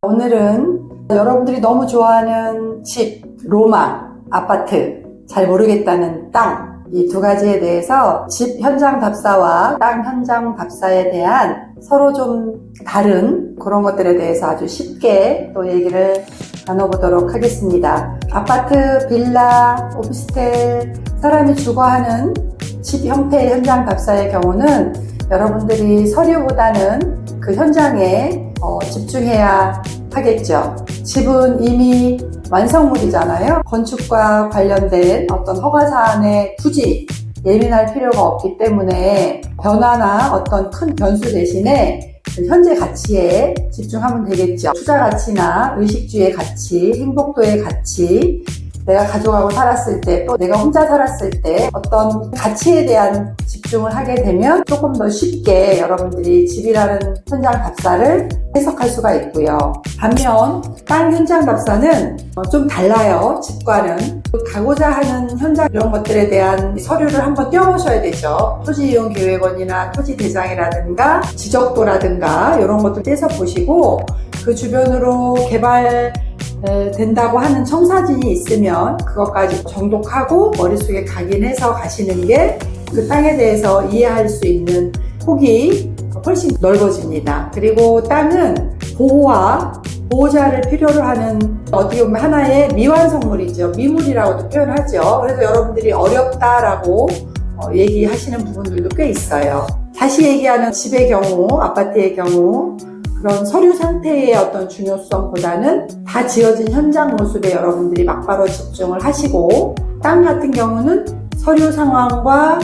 오늘은 여러분들이 너무 좋아하는 집, 로마, 아파트, 잘 모르겠다는 땅, 이 두 가지에 대해서 집 현장 답사와 땅 현장 답사에 대한 서로 좀 다른 그런 것들에 대해서 아주 쉽게 또 얘기를 나눠보도록 하겠습니다. 아파트, 빌라, 오피스텔, 사람이 주거하는 집 형태의 현장 답사의 경우는 여러분들이 서류보다는 그 현장에 집중해야 하겠죠. 집은 이미 완성물이잖아요. 건축과 관련된 어떤 허가사안에 굳이 예민할 필요가 없기 때문에 변화나 어떤 큰 변수 대신에 현재 가치에 집중하면 되겠죠. 투자 가치나 의식주의 가치, 행복도의 가치, 내가 가족하고 살았을 때, 또 내가 혼자 살았을 때 어떤 가치에 대한 집중을 하게 되면 조금 더 쉽게 여러분들이 집이라는 현장 답사를 해석할 수가 있고요. 반면 땅 현장 답사는 좀 달라요. 집과는. 가고자 하는 현장 이런 것들에 대한 서류를 한번 띄워보셔야 되죠. 토지이용계획원이나 토지대장이라든가 지적도라든가 이런 것들 떼서 보시고 그 주변으로 개발 된다고 하는 청사진이 있으면 그것까지 정독하고 머릿속에 각인해서 가시는 게 그 땅에 대해서 이해할 수 있는 폭이 훨씬 넓어집니다. 그리고 땅은 보호와 보호자를 필요로 하는 어떻게 보면 하나의 미완성물이죠. 미물이라고도 표현하죠. 그래서 여러분들이 어렵다라고 얘기하시는 부분들도 꽤 있어요. 다시 얘기하는 집의 경우, 아파트의 경우 그런 서류 상태의 어떤 중요성보다는 다 지어진 현장 모습에 여러분들이 막바로 집중을 하시고, 땅 같은 경우는 서류 상황과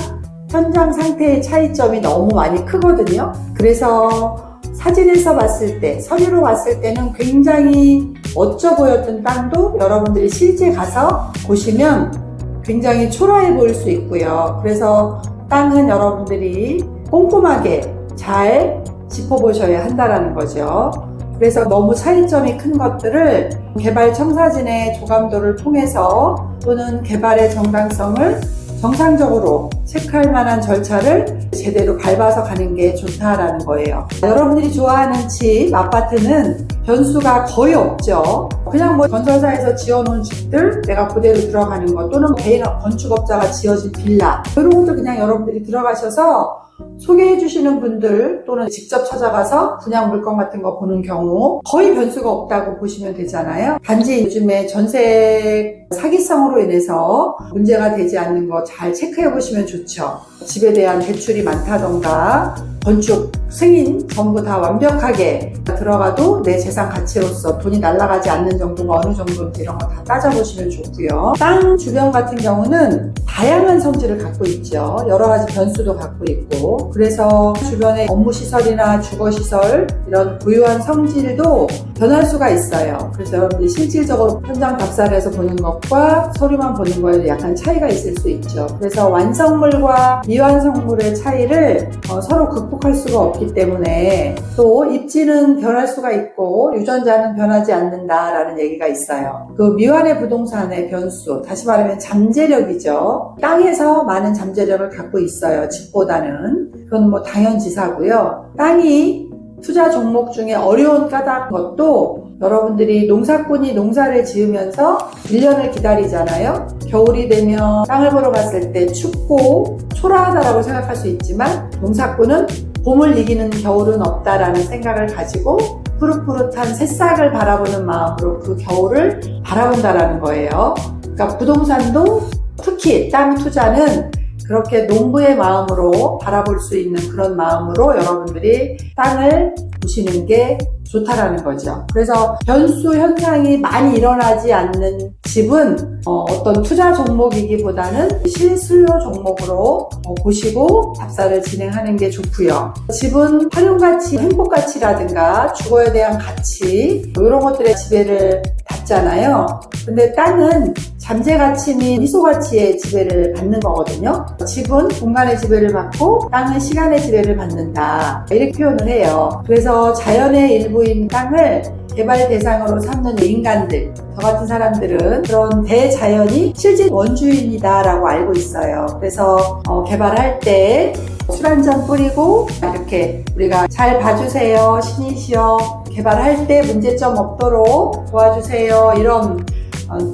현장 상태의 차이점이 너무 많이 크거든요. 그래서 사진에서 봤을 때, 서류로 봤을 때는 굉장히 멋져 보였던 땅도 여러분들이 실제 가서 보시면 굉장히 초라해 보일 수 있고요. 그래서 땅은 여러분들이 꼼꼼하게 잘 짚어보셔야 한다는 거죠. 그래서 너무 차이점이 큰 것들을 개발 청사진의 조감도를 통해서 또는 개발의 정당성을 정상적으로 체크할 만한 절차를 제대로 밟아서 가는 게 좋다라는 거예요. 여러분들이 좋아하는 집, 아파트는 변수가 거의 없죠. 그냥 건설사에서 지어놓은 집들 내가 그대로 들어가는 것, 또는 개인 건축업자가 지어진 빌라, 이런 것도 그냥 여러분들이 들어가셔서 소개해 주시는 분들 또는 직접 찾아가서 분양 물건 같은 거 보는 경우 거의 변수가 없다고 보시면 되잖아요. 단지 요즘에 전세 사기성으로 인해서 문제가 되지 않는 거 잘 체크해 보시면 좋죠. 집에 대한 대출이 많다던가 건축 승인 전부 다 완벽하게 들어가도 내 재산 가치로서 돈이 날아가지 않는 정도가 어느 정도인지 이런 거 다 따져보시면 좋고요. 땅 주변 같은 경우는 다양한 성질을 갖고 있죠. 여러 가지 변수도 갖고 있고, 그래서 주변의 업무시설이나 주거시설 이런 고유한 성질도 변할 수가 있어요. 그래서 여러분들이 실질적으로 현장 답사를 해서 보는 것과 서류만 보는 거에 약간 차이가 있을 수 있죠. 그래서 완성물과 미완성물의 차이를 서로 극복할 수가 없기 때문에, 또 입지는 변할 수가 있고 유전자는 변하지 않는다라는 얘기가 있어요. 그 미완의 부동산의 변수, 다시 말하면 잠재력이죠. 땅에서 많은 잠재력을 갖고 있어요. 집보다는. 그건 당연지사고요. 땅이 투자 종목 중에 어려운 까닭 것도 여러분들이 농사꾼이 농사를 지으면서 1년을 기다리잖아요. 겨울이 되면 땅을 보러 갔을 때 춥고 초라하다라고 생각할 수 있지만, 농사꾼은 봄을 이기는 겨울은 없다라는 생각을 가지고 푸릇푸릇한 새싹을 바라보는 마음으로 그 겨울을 바라본다라는 거예요. 그러니까 부동산도 특히 땅 투자는 그렇게 농부의 마음으로 바라볼 수 있는 그런 마음으로 여러분들이 땅을 보시는 게 좋다라는 거죠. 그래서 변수 현상이 많이 일어나지 않는 집은 어떤 투자 종목이기보다는 실수요 종목으로 보시고 답사를 진행하는 게 좋고요. 집은 활용가치, 행복가치라든가 주거에 대한 가치 이런 것들에 지배를 받잖아요. 근데 땅은 잠재가치 및 희소가치의 지배를 받는 거거든요. 집은 공간의 지배를 받고 땅은 시간의 지배를 받는다, 이렇게 표현을 해요. 그래서 자연의 일부인 땅을 개발 대상으로 삼는 인간들, 저 같은 사람들은 그런 대자연이 실제 원주인이다라고 알고 있어요. 그래서 개발할 때 술 한잔 뿌리고 이렇게 우리가 잘 봐주세요, 신이시여, 개발할 때 문제점 없도록 도와주세요. 이런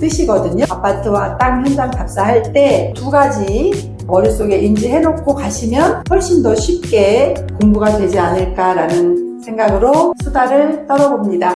뜻이거든요. 아파트와 땅 현장 답사할 때 두 가지 머릿속에 인지해놓고 가시면 훨씬 더 쉽게 공부가 되지 않을까라는 생각으로 수다를 떨어봅니다.